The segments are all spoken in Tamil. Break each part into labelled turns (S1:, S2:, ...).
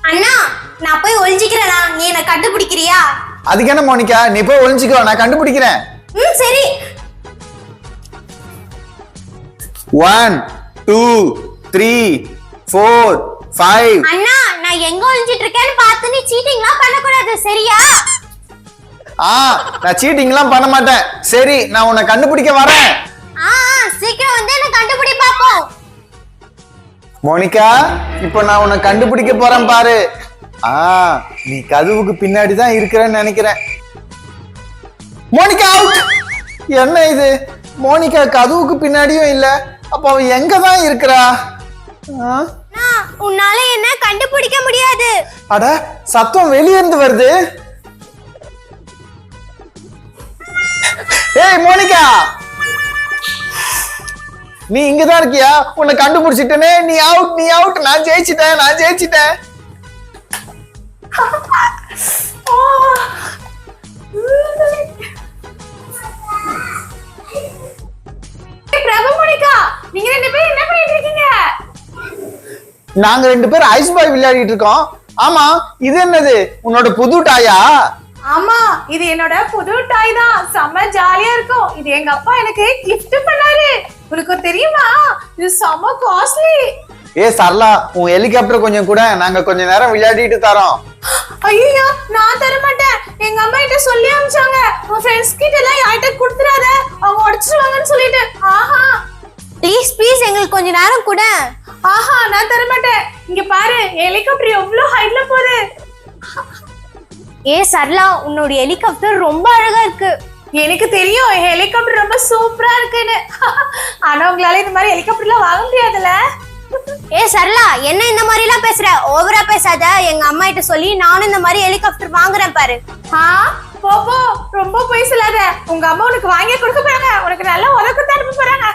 S1: அண்ணா நான் போய் ஒளிஞ்சிக்கிறேனா, நீ என்ன கண்டுபிடிக்கிறியா?
S2: அதுக்கு என்ன மோனிகா, நீ போய் ஒளிஞ்சிக்கோ, நான் கண்டுபிடிக்கிறேன்.
S1: சரி.
S2: 1 2 3 4 5.
S1: அண்ணா நான் எங்க ஒளிஞ்சிட்டு இருக்கேன்னு பார்த்து நீ சீட்டிங்லாம் பண்ண கூடாது, சரியா?
S2: நான் சீட்டிங்லாம் பண்ண மாட்டேன். சரி, நான் உன்னை கண்டுபிடிக்க வரேன்.
S1: சீக்கிரம் வந்து என்ன கண்டுபிடி பாப்போம்.
S2: மோனிகா, இப்போ நான் உன்னை கண்டுபிடிக்க போறேன் பாரு. நீ கதவுக்கு பின்னாடி தான் இருக்கிறேன்னு நினைக்கிறேன். Monica out. என்ன இது, மோனிகா கதவுக்கு பின்னாடியும் இல்ல, அப்ப அவ எங்க தான் இருக்கிறா?
S1: உன்னால என்ன கண்டுபிடிக்க முடியாது.
S2: அட, சத்தம் வெளியே இருந்து வருது. ஏய் மோனிகா, நீ இங்கதான் இருக்கியா? உன்னை கண்டுபிடிச்சிட்டனே. நீ அவுட், நீ அவுட். நான் ஜெயிச்சிட்டேன், நான் ஜெயிச்சிட்டேன்.
S1: பிரபு, மோனிகா, நீங்க ரெண்டு பேரும் என்ன பண்ணிட்டு இருக்கீங்க?
S2: நாங்க ரெண்டு பேரும் ஐஸ் பாய் விளையாடிட்டு இருக்கோம். ஆமா, இது என்னது, உன்னோட புது டாயா?
S3: ஆமா, இது என்னோட புது டாய் தான். செம்ம ஜாலியா இருக்கும். இது எங்க அப்பா எனக்கு கிஃப்ட் பண்ணாரு. உங்களுக்கு தெரியுமா, இது செம்ம காஸ்ட்லி.
S2: ஏ சரளா, உன் ஹெலிகாப்டர் கொஞ்சம் கூட, நாங்க கொஞ்ச நேரம் விளையாடிட்டு தரோம்.
S3: ஐயோ, நான் தர மாட்டேன். எங்க அம்மா கிட்ட சொல்லி அனுப்பிச்சாங்க, உன் ஃப்ரெண்ட்ஸ் கிட்ட எல்லாம் யார்கிட்ட கொடுத்துறாத, அவங்க உடைச்சிருவாங்கன்னு சொல்லிட்டு.
S1: ப்ளீஸ் ப்ளீஸ் எங்களுக்கு கொஞ்ச நேரம் கூட.
S3: நான் தர மாட்டேன். இங்க பாரு, ஹெலிகாப்டர் எவ்வளவு ஹைட்ல போகுது.
S1: ஏ சரளா, உன்னோட ஹெலிகாப்டர் ரொம்ப அழகா இருக்கு.
S3: எனக்கு தெரியும் ஹெலிகாப்டர் ரொம்ப சூப்பரா இருக்குன்னு. ஆனா உங்களால இந்த மாதிரி ஹெலிகாப்டர்லாம் வாங்க முடியாதுல்ல.
S1: ஏ சரளா, என்ன இந்த மாதிரி எல்லாம் பேசுற? ஓவரா பேசாத. எங்க அம்மா கிட்ட சொல்லி நானும் இந்த மாதிரி ஹெலிகாப்டர் வாங்குறேன் பாரு.
S3: போ போ, ரொம்ப போய் சொல்லாத. உங்க அம்மா உனக்கு வாங்கி கொடுக்க போறாங்க. உனக்கு நல்லா உலகத்தை அனுப்ப போறாங்க.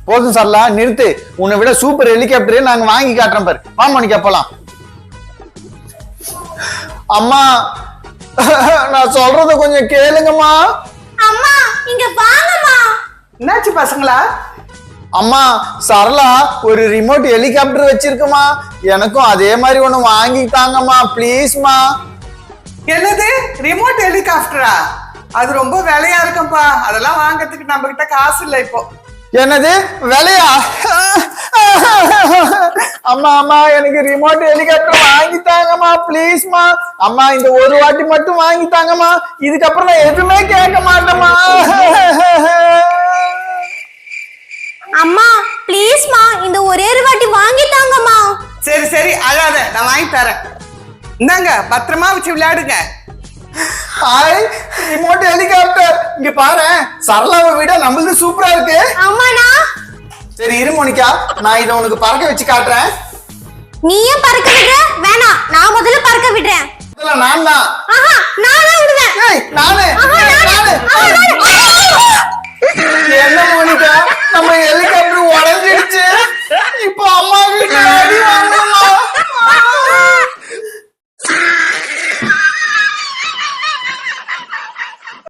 S2: போதும் சரளா, நிறுத்து. உன்னை விட சூப்பர் ஹெலிகாப்டர் நாங்க வாங்கி காட்டுறோம் பாரு. வா மோனிகா, போலாம். அம்மா, நான் சொல்றத கொஞ்சம் கேளுங்கம்மா.
S1: அம்மா இங்க வாங்கம்மா.
S3: என்னாச்சு பசங்களா?
S2: அம்மா, சரளா ஒரு ரிமோட் ஹெலிகாப்டர் வச்சிருக்குமா, எனக்கும் அதே மாதிரி ஒண்ணு வாங்கி தாங்கம்மா ப்ளீஸ்மா.
S4: என்னது, ரிமோட் ஹெலிகாப்டரா? அது ரொம்ப விலையா இருக்கும்பா. அதெல்லாம் வாங்கறதுக்கு நம்ம கிட்ட காசு இல்லை இப்போ.
S2: என்னது விலையா? அம்மா அம்மா, எனக்கு ரிமோட் ஹெலிகாப்டர் வாங்கி தாங்கம்மா ப்ளீஸ்மா. அம்மா, இந்த ஒரு வாட்டி மட்டும் வாங்கி தாங்கம்மா. இதுக்கப்புறம் நான் எதுவுமே கேட்க மாட்டேம்மா.
S1: அம்மா ப்ளீஸ்மா, இந்த ஒரே ஒரு வாட்டி வாங்கி தாங்கம்மா.
S4: சரி சரி, அழாத, நான் வாங்கி தரேன். இந்தாங்க, பத்திரமா வச்சு விளையாடுங்க.
S2: Hi, remote helicopter. இங்க பாரு, சரளாவை விட நம்மளுது சூப்பரா இருக்கு.
S1: ஆமாண்ணா.
S2: சரி இரு மோனிகா, நான் இதை உனக்கு பறக்க வச்சு காட்டுறேன்.
S1: நீ ஏன் பறக்க விடுற? வேணாம், நான் முதல்ல பறக்க விடுறேன்.